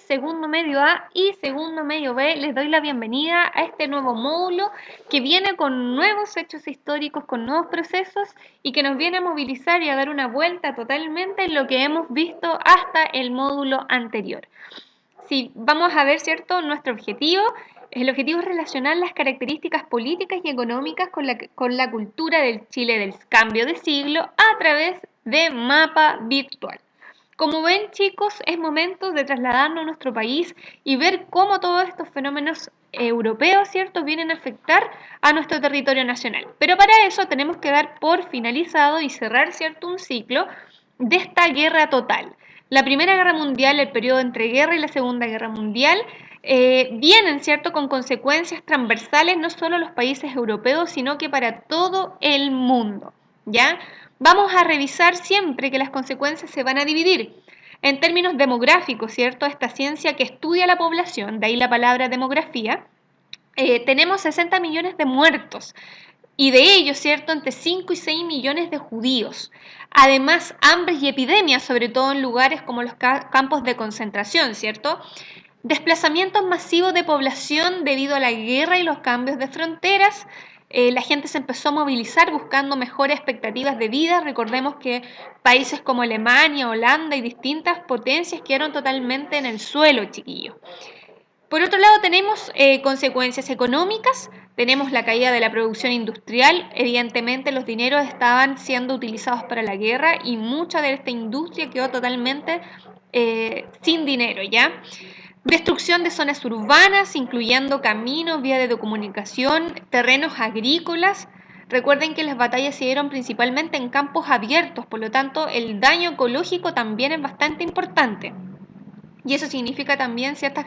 segundo medio A y segundo medio B. Les doy la bienvenida a este nuevo módulo que viene con nuevos hechos históricos, con nuevos procesos y que nos viene a movilizar y a dar una vuelta totalmente en lo que hemos visto hasta el módulo anterior. Si vamos a ver, ¿cierto?, nuestro objetivo. El objetivo es relacionar las características políticas y económicas con la cultura del Chile del cambio de siglo a través de mapa virtual. Como ven, chicos, es momento de trasladarnos a nuestro país y ver cómo todos estos fenómenos europeos, ¿cierto?, vienen a afectar a nuestro territorio nacional. Pero para eso tenemos que dar por finalizado y cerrar, ¿cierto?, un ciclo de esta guerra total. La Primera Guerra Mundial, el periodo entre guerra y la Segunda Guerra Mundial, vienen, ¿cierto?, con consecuencias transversales no solo a los países europeos, sino que para todo el mundo, ¿ya? Vamos a revisar siempre que las consecuencias se van a dividir en términos demográficos, ¿cierto? Esta ciencia que estudia la población, de ahí la palabra demografía, tenemos 60 millones de muertos y de ellos, ¿cierto?, entre 5 y 6 millones de judíos. Además, hambres y epidemias, sobre todo en lugares como los campos de concentración, ¿cierto? Desplazamientos masivos de población debido a la guerra y los cambios de fronteras. La gente se empezó a movilizar buscando mejores expectativas de vida. Recordemos que países como Alemania, Holanda y distintas potencias quedaron totalmente en el suelo, chiquillos. Por otro lado, tenemos consecuencias económicas, tenemos la caída de la producción industrial, evidentemente los dineros estaban siendo utilizados para la guerra y mucha de esta industria quedó totalmente sin dinero, ¿ya? Destrucción de zonas urbanas, incluyendo caminos, vías de comunicación, terrenos agrícolas. Recuerden que las batallas se dieron principalmente en campos abiertos, por lo tanto el daño ecológico también es bastante importante. Y eso significa también ciertas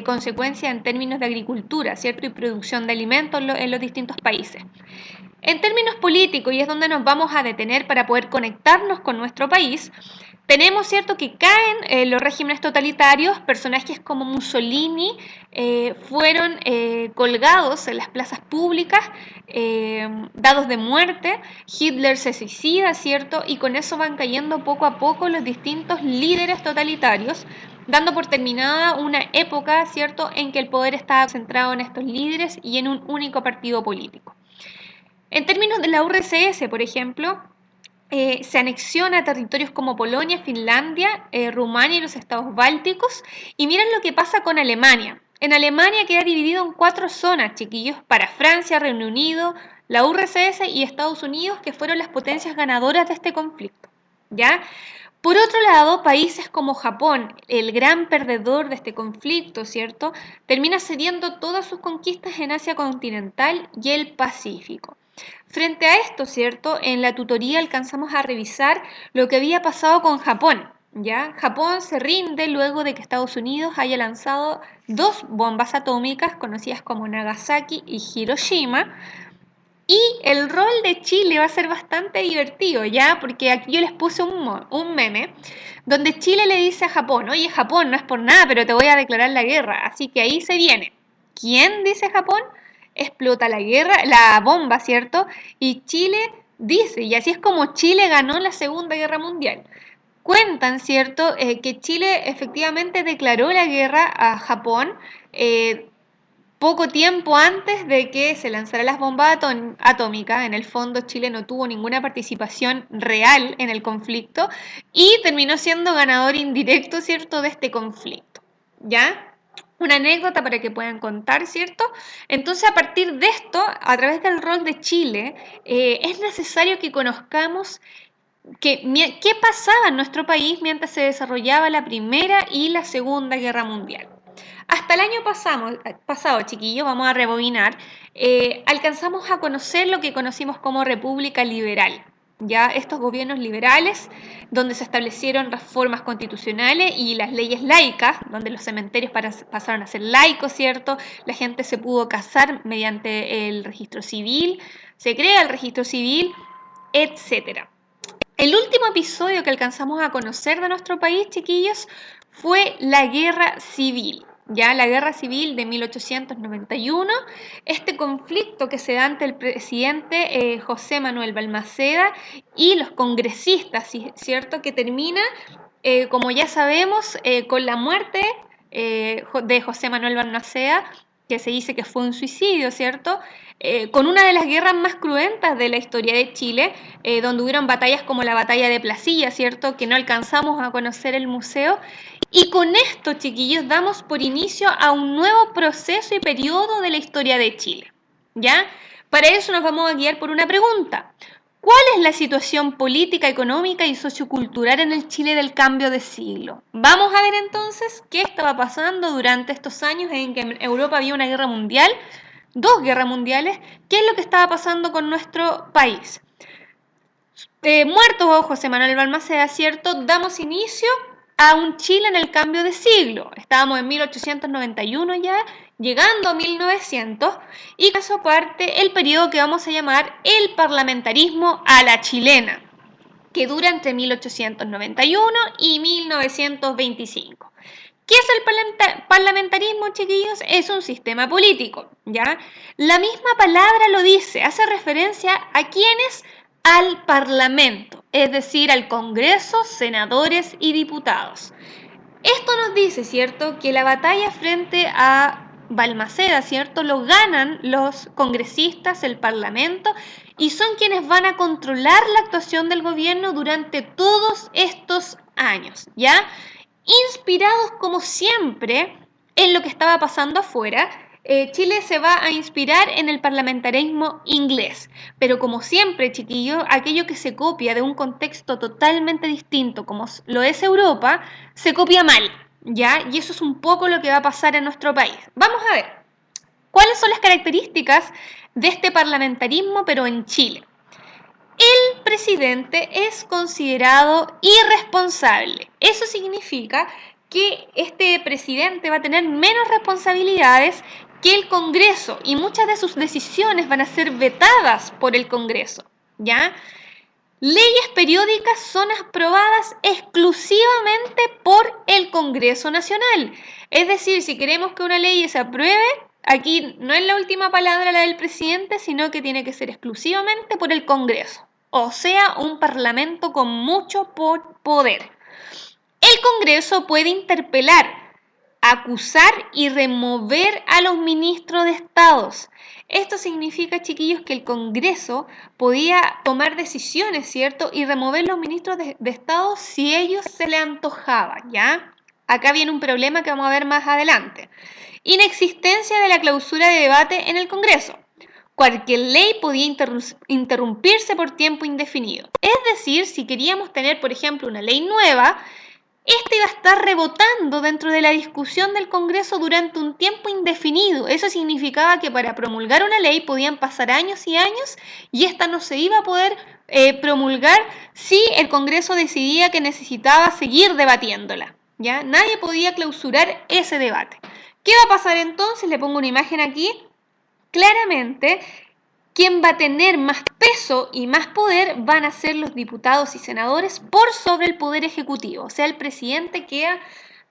consecuencias en términos de agricultura, ¿cierto?, y producción de alimentos en los distintos países. En términos políticos, y es donde nos vamos a detener para poder conectarnos con nuestro país, tenemos, ¿cierto?, que caen los regímenes totalitarios, personajes como Mussolini fueron colgados en las plazas públicas, dados de muerte, Hitler se suicida, ¿cierto?, y con eso van cayendo poco a poco los distintos líderes totalitarios, dando por terminada una época, ¿cierto?, en que el poder estaba centrado en estos líderes y en un único partido político. En términos de la URSS, por ejemplo, se anexiona territorios como Polonia, Finlandia, Rumania y los estados bálticos. Y miren lo que pasa con Alemania. En Alemania queda dividido en 4 zonas, chiquillos, para Francia, Reino Unido, la URSS y Estados Unidos, que fueron las potencias ganadoras de este conflicto, ¿ya? Por otro lado, países como Japón, el gran perdedor de este conflicto, ¿cierto?, termina cediendo todas sus conquistas en Asia continental y el Pacífico. Frente a esto, ¿cierto?, en la tutoría alcanzamos a revisar lo que había pasado con Japón, ¿ya? Japón se rinde luego de que Estados Unidos haya lanzado 2 bombas atómicas conocidas como Nagasaki y Hiroshima. Y el rol de Chile va a ser bastante divertido, ¿ya? Porque aquí yo les puse un meme donde Chile le dice a Japón: oye, Japón, no es por nada, pero te voy a declarar la guerra, así que ahí se viene. ¿Quién dice Japón? Explota la guerra, la bomba, ¿cierto? Y Chile dice, y así es como Chile ganó la Segunda Guerra Mundial. Cuentan, ¿cierto?, que Chile efectivamente declaró la guerra a Japón poco tiempo antes de que se lanzaran las bombas atómicas. En el fondo, Chile no tuvo ninguna participación real en el conflicto y terminó siendo ganador indirecto, ¿cierto?, de este conflicto, ¿ya? Una anécdota para que puedan contar, ¿cierto? Entonces, a partir de esto, a través del rol de Chile, es necesario que conozcamos qué pasaba en nuestro país mientras se desarrollaba la Primera y la Segunda Guerra Mundial. Hasta el año pasado, chiquillos, vamos a rebobinar, alcanzamos a conocer lo que conocimos como República Liberal. Ya estos gobiernos liberales, donde se establecieron reformas constitucionales y las leyes laicas, donde los cementerios pasaron a ser laicos, ¿cierto? La gente se pudo casar mediante el registro civil, se crea el registro civil, etc. El último episodio que alcanzamos a conocer de nuestro país, chiquillos, fue la Guerra Civil. Ya la Guerra Civil de 1891, este conflicto que se da ante el presidente José Manuel Balmaceda y los congresistas, ¿cierto?, que termina, como ya sabemos, con la muerte de José Manuel Balmaceda, que se dice que fue un suicidio, ¿cierto? Con una de las guerras más cruentas de la historia de Chile, donde hubieron batallas como la batalla de Placilla, ¿cierto? Que no alcanzamos a conocer el museo. Y con esto, chiquillos, damos por inicio a un nuevo proceso y periodo de la historia de Chile, ¿ya? Para eso nos vamos a guiar por una pregunta. ¿Cuál es la situación política, económica y sociocultural en el Chile del cambio de siglo? Vamos a ver entonces qué estaba pasando durante estos años en que en Europa había una guerra mundial, dos guerras mundiales, qué es lo que estaba pasando con nuestro país. Muerto José Manuel Balmaceda, ¿cierto? Damos inicio a un Chile en el cambio de siglo. Estábamos en 1891 ya, llegando a 1900, y con eso parte el periodo que vamos a llamar el parlamentarismo a la chilena, que dura entre 1891 y 1925. ¿Qué es el parlamentarismo, chiquillos? Es un sistema político, ¿ya? La misma palabra lo dice, hace referencia a quienes al Parlamento, es decir, al Congreso, senadores y diputados. Esto nos dice, ¿cierto?, que la batalla frente a Balmaceda, ¿cierto?, lo ganan los congresistas, el Parlamento, y son quienes van a controlar la actuación del gobierno durante todos estos años, ¿ya? Inspirados como siempre en lo que estaba pasando afuera, Chile se va a inspirar en el parlamentarismo inglés, pero como siempre, chiquillos, aquello que se copia de un contexto totalmente distinto como lo es Europa, se copia mal, ¿ya? Y eso es un poco lo que va a pasar en nuestro país. Vamos a ver, ¿cuáles son las características de este parlamentarismo, pero en Chile? El presidente es considerado irresponsable. Eso significa que este presidente va a tener menos responsabilidades que el Congreso y muchas de sus decisiones van a ser vetadas por el Congreso, ¿ya? Leyes periódicas son aprobadas exclusivamente por el Congreso Nacional. Es decir, si queremos que una ley se apruebe, aquí no es la última palabra la del presidente, sino que tiene que ser exclusivamente por el Congreso. O sea, un parlamento con mucho poder. El Congreso puede interpelar, acusar y remover a los ministros de Estados. Esto significa, chiquillos, que el Congreso podía tomar decisiones, ¿cierto? Y remover los ministros de Estado si ellos se le antojaba, ¿ya? Acá viene un problema que vamos a ver más adelante. Inexistencia de la clausura de debate en el Congreso. Cualquier ley podía interrumpirse por tiempo indefinido. Es decir, si queríamos tener, por ejemplo, una ley nueva, esta iba a estar rebotando dentro de la discusión del Congreso durante un tiempo indefinido. Eso significaba que para promulgar una ley podían pasar años y años y esta no se iba a poder promulgar si el Congreso decidía que necesitaba seguir debatiéndola, ¿ya? Nadie podía clausurar ese debate. ¿Qué va a pasar entonces? Le pongo una imagen aquí. Claramente, quien va a tener más peso y más poder van a ser los diputados y senadores por sobre el poder ejecutivo. O sea, el presidente queda,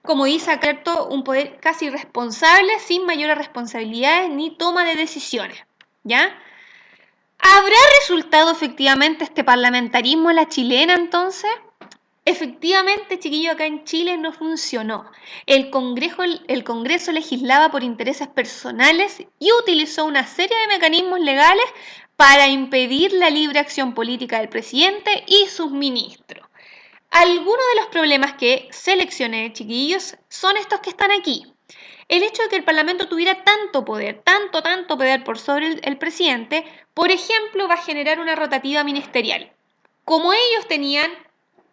como dice Aclerto, un poder casi irresponsable, sin mayores responsabilidades ni toma de decisiones, ¿ya? ¿Habrá resultado efectivamente este parlamentarismo a la chilena entonces? Efectivamente, chiquillo, acá en Chile no funcionó. El Congreso legislaba por intereses personales y utilizó una serie de mecanismos legales para impedir la libre acción política del presidente y sus ministros. Algunos de los problemas que seleccioné, chiquillos, son estos que están aquí. El hecho de que el Parlamento tuviera tanto poder, tanto poder por sobre el presidente, por ejemplo, va a generar una rotativa ministerial. Como ellos tenían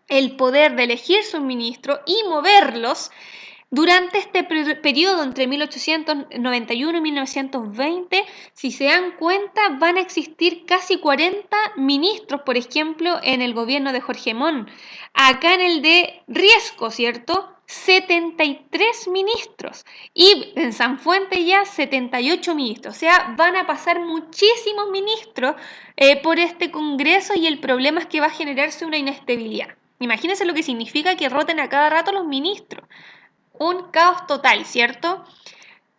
el poder de elegir sus ministros y moverlos, durante este periodo entre 1891 y 1920, si se dan cuenta, van a existir casi 40 ministros, por ejemplo, en el gobierno de Jorge Montt. Acá en el de Riesco, ¿cierto? 73 ministros. Y en Sanfuente ya 78 ministros. O sea, van a pasar muchísimos ministros por este Congreso y el problema es que va a generarse una inestabilidad. Imagínense lo que significa que roten a cada rato los ministros. Un caos total, ¿cierto?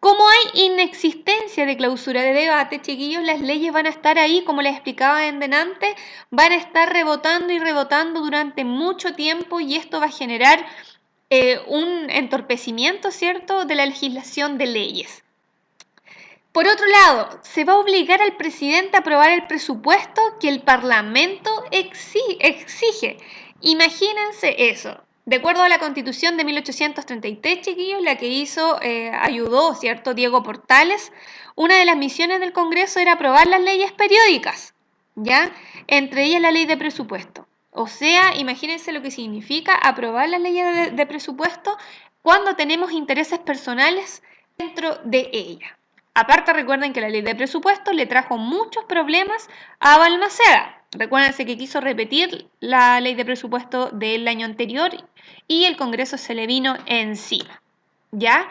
Como hay inexistencia de clausura de debate, chiquillos, las leyes van a estar ahí, como les explicaba en delante, van a estar rebotando y rebotando durante mucho tiempo y esto va a generar un entorpecimiento, ¿cierto?, de la legislación de leyes. Por otro lado, se va a obligar al presidente a aprobar el presupuesto que el Parlamento exige. Imagínense eso. De acuerdo a la Constitución de 1833, chiquillos, la que ayudó, ¿cierto?, Diego Portales, una de las misiones del Congreso era aprobar las leyes periódicas, ¿ya? Entre ellas la ley de presupuesto. O sea, imagínense lo que significa aprobar las leyes de presupuesto cuando tenemos intereses personales dentro de ella. Aparte, recuerden que la ley de presupuesto le trajo muchos problemas a Balmaceda. Recuérdense que quiso repetir la ley de presupuesto del año anterior y el Congreso se le vino encima. ¿Ya?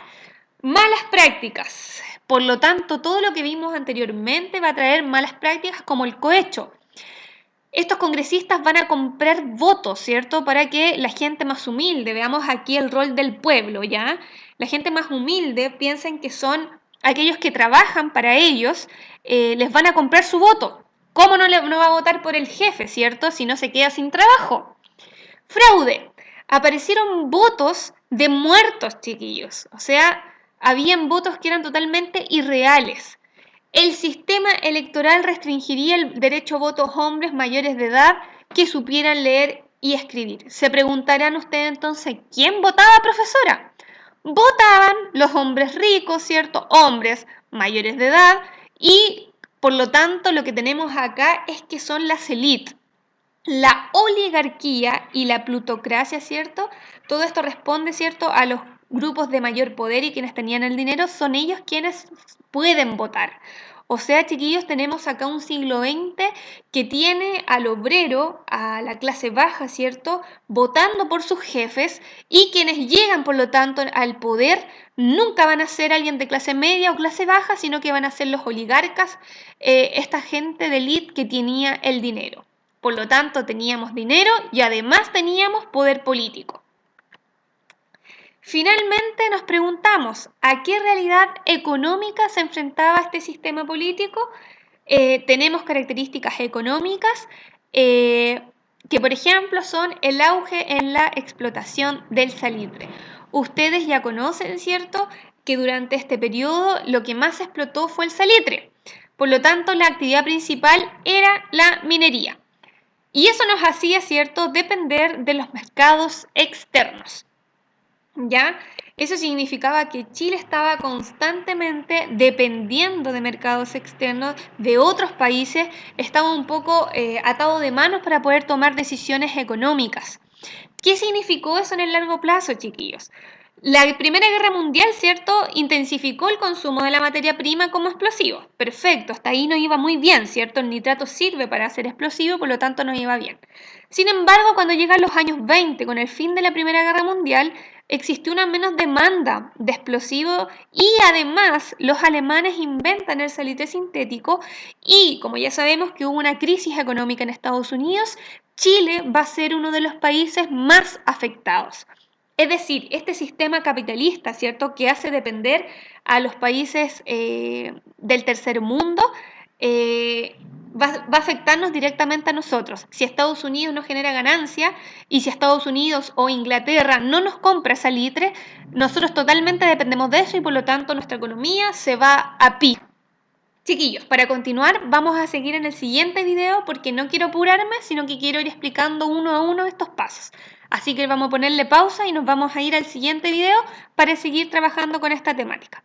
Malas prácticas. Por lo tanto, todo lo que vimos anteriormente va a traer malas prácticas como el cohecho. Estos congresistas van a comprar votos, ¿cierto? Para que la gente más humilde, veamos aquí el rol del pueblo, ¿ya? La gente más humilde piensen que son aquellos que trabajan para ellos, les van a comprar su voto. ¿Cómo no va a votar por el jefe, ¿cierto? Si no se queda sin trabajo. Fraude. Aparecieron votos de muertos, chiquillos. O sea, habían votos que eran totalmente irreales. El sistema electoral restringiría el derecho a voto a hombres mayores de edad que supieran leer y escribir. Se preguntarán ustedes entonces, ¿quién votaba, profesora? Votaban los hombres ricos, ¿cierto? Hombres mayores de edad y por lo tanto lo que tenemos acá es que son las élites. La oligarquía y la plutocracia, ¿cierto? Todo esto responde, ¿cierto?, a los grupos de mayor poder y quienes tenían el dinero son ellos quienes pueden votar. O sea, chiquillos, tenemos acá un siglo XX que tiene al obrero, a la clase baja, ¿cierto?, votando por sus jefes y quienes llegan, por lo tanto, al poder nunca van a ser alguien de clase media o clase baja, sino que van a ser los oligarcas, esta gente de élite que tenía el dinero. Por lo tanto, teníamos dinero y además teníamos poder político. Finalmente nos preguntamos, ¿a qué realidad económica se enfrentaba este sistema político? Tenemos características económicas que, por ejemplo, son el auge en la explotación del salitre. Ustedes ya conocen, ¿cierto?, que durante este periodo lo que más se explotó fue el salitre. Por lo tanto, la actividad principal era la minería. Y eso nos hacía, ¿cierto?, depender de los mercados externos. ¿Ya? Eso significaba que Chile estaba constantemente dependiendo de mercados externos, de otros países, estaba un poco atado de manos para poder tomar decisiones económicas. ¿Qué significó eso en el largo plazo, chiquillos? La Primera Guerra Mundial, ¿cierto?, intensificó el consumo de la materia prima como explosivo. Perfecto, hasta ahí nos iba muy bien, ¿cierto? El nitrato sirve para hacer explosivo, por lo tanto nos iba bien. Sin embargo, cuando llegan los años 20, con el fin de la Primera Guerra Mundial, existió una menos demanda de explosivos y además los alemanes inventan el salitre sintético y como ya sabemos que hubo una crisis económica en Estados Unidos, Chile va a ser uno de los países más afectados. Es decir, este sistema capitalista, ¿cierto?, que hace depender a los países del tercer mundo, va a afectarnos directamente a nosotros. Si Estados Unidos no genera ganancia y si Estados Unidos o Inglaterra no nos compra salitre, nosotros totalmente dependemos de eso y por lo tanto nuestra economía se va a pique. Chiquillos, para continuar vamos a seguir en el siguiente video porque no quiero apurarme, sino que quiero ir explicando uno a uno estos pasos. Así que vamos a ponerle pausa y nos vamos a ir al siguiente video para seguir trabajando con esta temática.